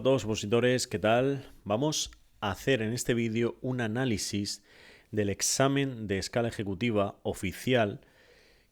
todos opositores, ¿qué tal? Vamos a hacer en este vídeo un análisis del examen de escala ejecutiva oficial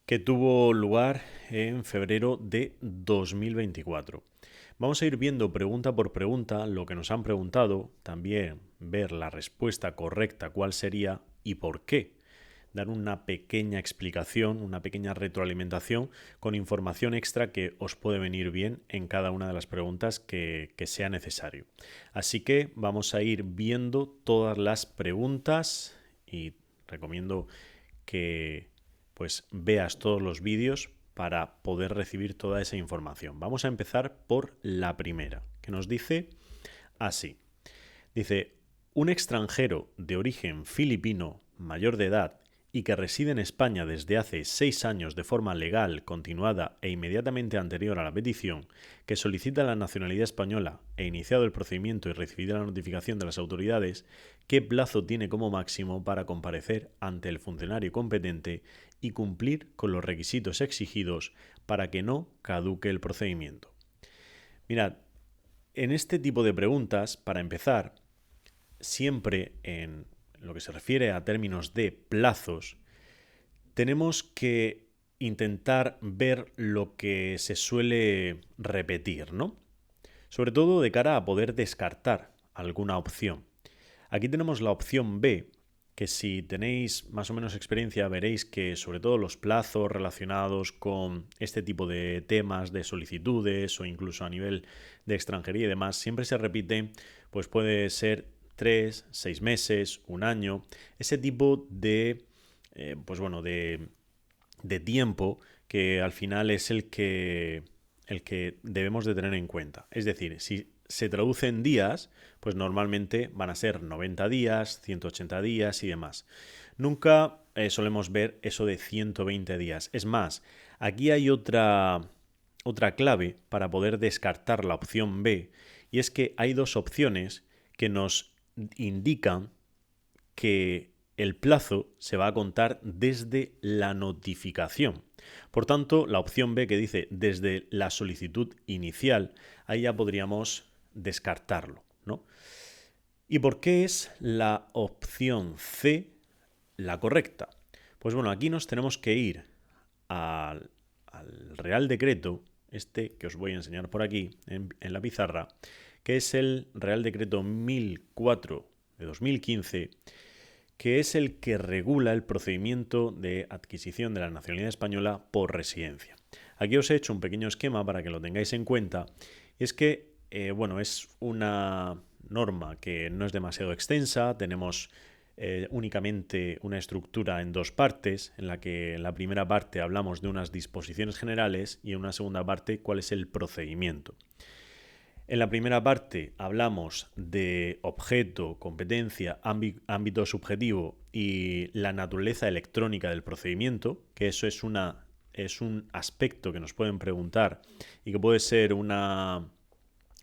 que tuvo lugar en febrero de 2024. Vamos a ir viendo pregunta por pregunta lo que nos han preguntado, también ver la respuesta correcta, cuál sería y por qué. Dar una pequeña explicación, una pequeña retroalimentación con información extra que os puede venir bien en cada una de las preguntas que sea necesario. Así que vamos a ir viendo todas las preguntas y recomiendo que pues veas todos los vídeos para poder recibir toda esa información. Vamos a empezar por la primera, que nos dice así. Dice, un extranjero de origen filipino mayor de edad y que reside en España desde hace 6 años de forma legal, continuada e inmediatamente anterior a la petición, que solicita la nacionalidad española e iniciado el procedimiento y recibida la notificación de las autoridades, ¿qué plazo tiene como máximo para comparecer ante el funcionario competente y cumplir con los requisitos exigidos para que no caduque el procedimiento? Mirad, en este tipo de preguntas, para empezar, siempre en lo que se refiere a términos de plazos, tenemos que intentar ver lo que se suele repetir, ¿no? Sobre todo de cara a poder descartar alguna opción. Aquí tenemos la opción B, que si tenéis más o menos experiencia veréis que sobre todo los plazos relacionados con este tipo de temas de solicitudes o incluso a nivel de extranjería y demás siempre se repite, pues puede ser 3, 6 meses, un año, ese tipo de, de tiempo que al final es el que debemos de tener en cuenta. Es decir, si se traduce en días, pues normalmente van a ser 90 días, 180 días y demás. Nunca solemos ver eso de 120 días. Es más, aquí hay otra clave para poder descartar la opción B, y es que hay dos opciones que nos indican que el plazo se va a contar desde la notificación. Por tanto, la opción B que dice desde la solicitud inicial, ahí ya podríamos descartarlo, ¿no? ¿Y por qué es la opción C la correcta? Pues bueno, aquí nos tenemos que ir al Real Decreto, este que os voy a enseñar por aquí en la pizarra, que es el Real Decreto 1004 de 2015, que es el que regula el procedimiento de adquisición de la nacionalidad española por residencia. Aquí os he hecho un pequeño esquema para que lo tengáis en cuenta. Y es que, es una norma que no es demasiado extensa. Tenemos únicamente una estructura en dos partes, en la que en la primera parte hablamos de unas disposiciones generales y en una segunda parte cuál es el procedimiento. En la primera parte hablamos de objeto, competencia, ámbito subjetivo y la naturaleza electrónica del procedimiento, que eso es un aspecto que nos pueden preguntar y que puede ser una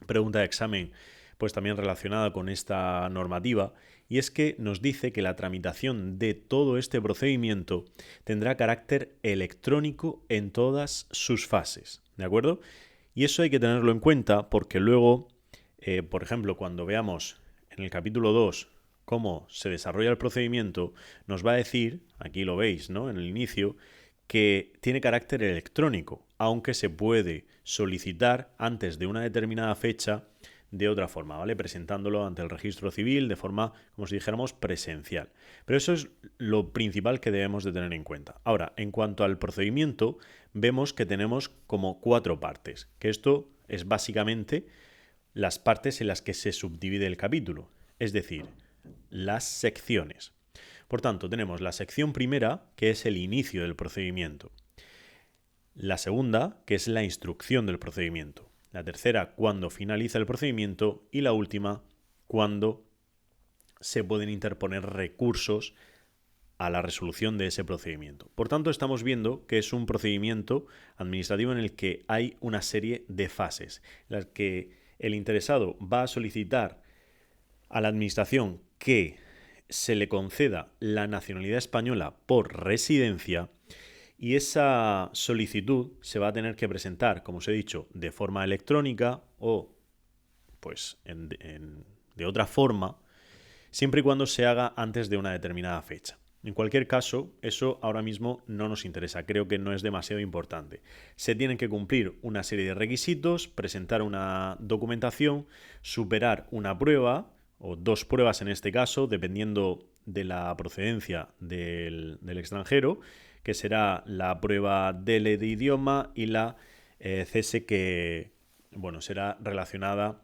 pregunta de examen pues también relacionada con esta normativa, y es que nos dice que la tramitación de todo este procedimiento tendrá carácter electrónico en todas sus fases, ¿de acuerdo? Y eso hay que tenerlo en cuenta porque luego, por ejemplo, cuando veamos en el capítulo 2 cómo se desarrolla el procedimiento, nos va a decir, aquí lo veis, ¿no?, en el inicio, que tiene carácter electrónico, aunque se puede solicitar antes de una determinada fecha de otra forma, ¿vale? Presentándolo ante el registro civil de forma, como si dijéramos, presencial. Pero eso es lo principal que debemos de tener en cuenta. Ahora, en cuanto al procedimiento, vemos que tenemos como 4 partes, que esto es básicamente las partes en las que se subdivide el capítulo, es decir, las secciones. Por tanto, tenemos la sección primera, que es el inicio del procedimiento. La segunda, que es la instrucción del procedimiento. La tercera, cuando finaliza el procedimiento. Y la última, cuando se pueden interponer recursos a la resolución de ese procedimiento. Por tanto, estamos viendo que es un procedimiento administrativo en el que hay una serie de fases, en las que el interesado va a solicitar a la administración que se le conceda la nacionalidad española por residencia, y esa solicitud se va a tener que presentar, como os he dicho, de forma electrónica o pues de otra forma, siempre y cuando se haga antes de una determinada fecha. En cualquier caso, eso ahora mismo no nos interesa, creo que no es demasiado importante. Se tienen que cumplir una serie de requisitos, presentar una documentación, superar una prueba, o 2 pruebas en este caso, dependiendo de la procedencia del extranjero, que será la prueba DELE de idioma y la CESE, que será relacionada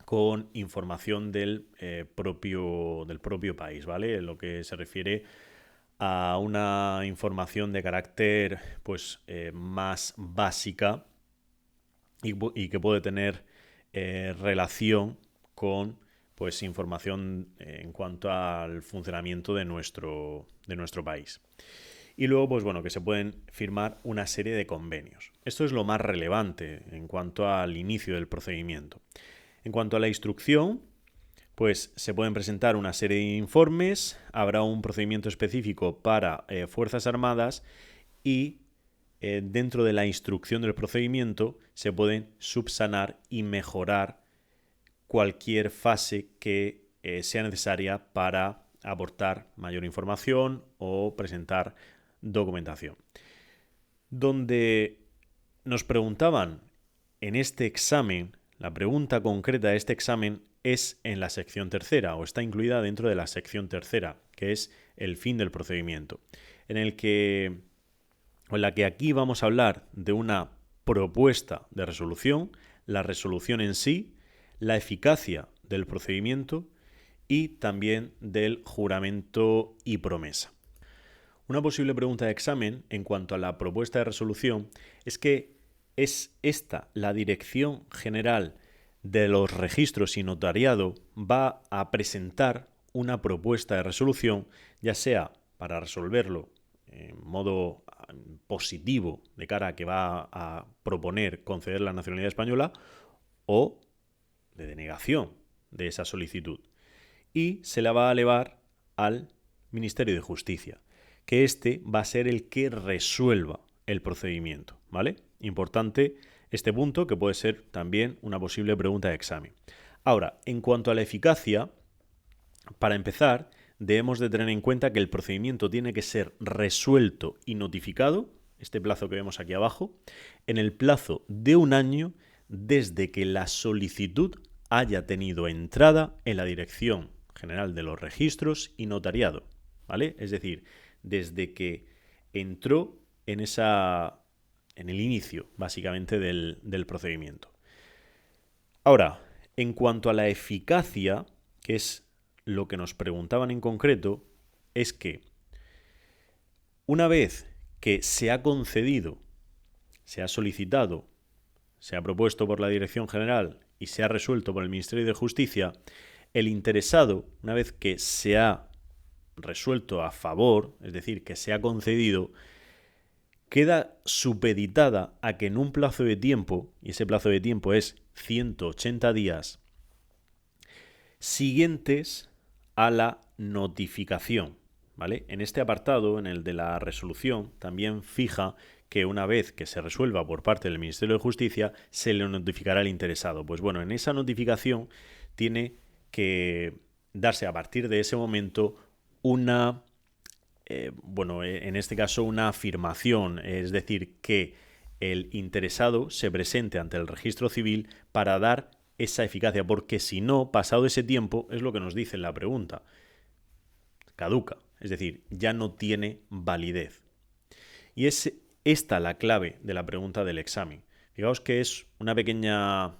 con información del propio país, ¿vale? En lo que se refiere a una información de carácter más básica y que puede tener relación con información en cuanto al funcionamiento de nuestro país. Y luego, que se pueden firmar una serie de convenios. Esto es lo más relevante en cuanto al inicio del procedimiento. En cuanto a la instrucción, pues se pueden presentar una serie de informes, habrá un procedimiento específico para Fuerzas Armadas y dentro de la instrucción del procedimiento se pueden subsanar y mejorar cualquier fase que sea necesaria para aportar mayor información o presentar documentación. Donde nos preguntaban en este examen, la pregunta concreta de este examen es en la sección tercera o está incluida dentro de la sección tercera, que es el fin del procedimiento, en la que aquí vamos a hablar de una propuesta de resolución, la resolución en sí, la eficacia del procedimiento y también del juramento y promesa. Una posible pregunta de examen en cuanto a la propuesta de resolución es que ¿es esta la dirección general de los registros y notariado? Va a presentar una propuesta de resolución, ya sea para resolverlo en modo positivo de cara a que va a proponer conceder la nacionalidad española o de denegación de esa solicitud. Y se la va a elevar al Ministerio de Justicia, que este va a ser el que resuelva el procedimiento, ¿vale? Importante este punto, que puede ser también una posible pregunta de examen. Ahora, en cuanto a la eficacia, para empezar, debemos de tener en cuenta que el procedimiento tiene que ser resuelto y notificado, este plazo que vemos aquí abajo, en el plazo de 1 año desde que la solicitud haya tenido entrada en la Dirección General de los Registros y Notariado, ¿vale? Es decir, desde que entró en el inicio, básicamente, del procedimiento. Ahora, en cuanto a la eficacia, que es lo que nos preguntaban en concreto, es que una vez que se ha concedido, se ha solicitado, se ha propuesto por la Dirección General y se ha resuelto por el Ministerio de Justicia, el interesado, una vez que se ha resuelto a favor, es decir, que se ha concedido, queda supeditada a que en un plazo de tiempo, y ese plazo de tiempo es 180 días, siguientes a la notificación, ¿vale? En este apartado, en el de la resolución, también fija que una vez que se resuelva por parte del Ministerio de Justicia, se le notificará al interesado. Pues bueno, en esa notificación tiene que darse a partir de ese momento en este caso una afirmación, es decir, que el interesado se presente ante el registro civil para dar esa eficacia, porque si no, pasado ese tiempo, es lo que nos dice en la pregunta, caduca, es decir, ya no tiene validez. Y es esta la clave de la pregunta del examen. Fijaos que es una pequeña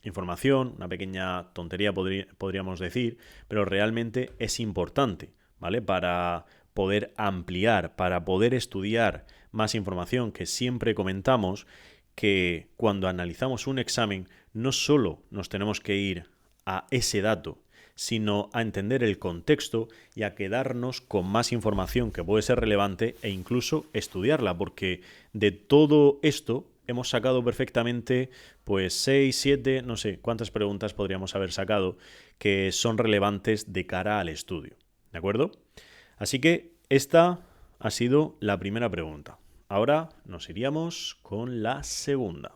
información, una pequeña tontería podríamos decir, pero realmente es importante, ¿vale? Para poder ampliar, para poder estudiar más información, que siempre comentamos que cuando analizamos un examen no solo nos tenemos que ir a ese dato, sino a entender el contexto y a quedarnos con más información que puede ser relevante e incluso estudiarla, porque de todo esto hemos sacado perfectamente 6, 7, no sé cuántas preguntas podríamos haber sacado que son relevantes de cara al estudio, ¿de acuerdo? Así que esta ha sido la primera pregunta. Ahora nos iríamos con la segunda.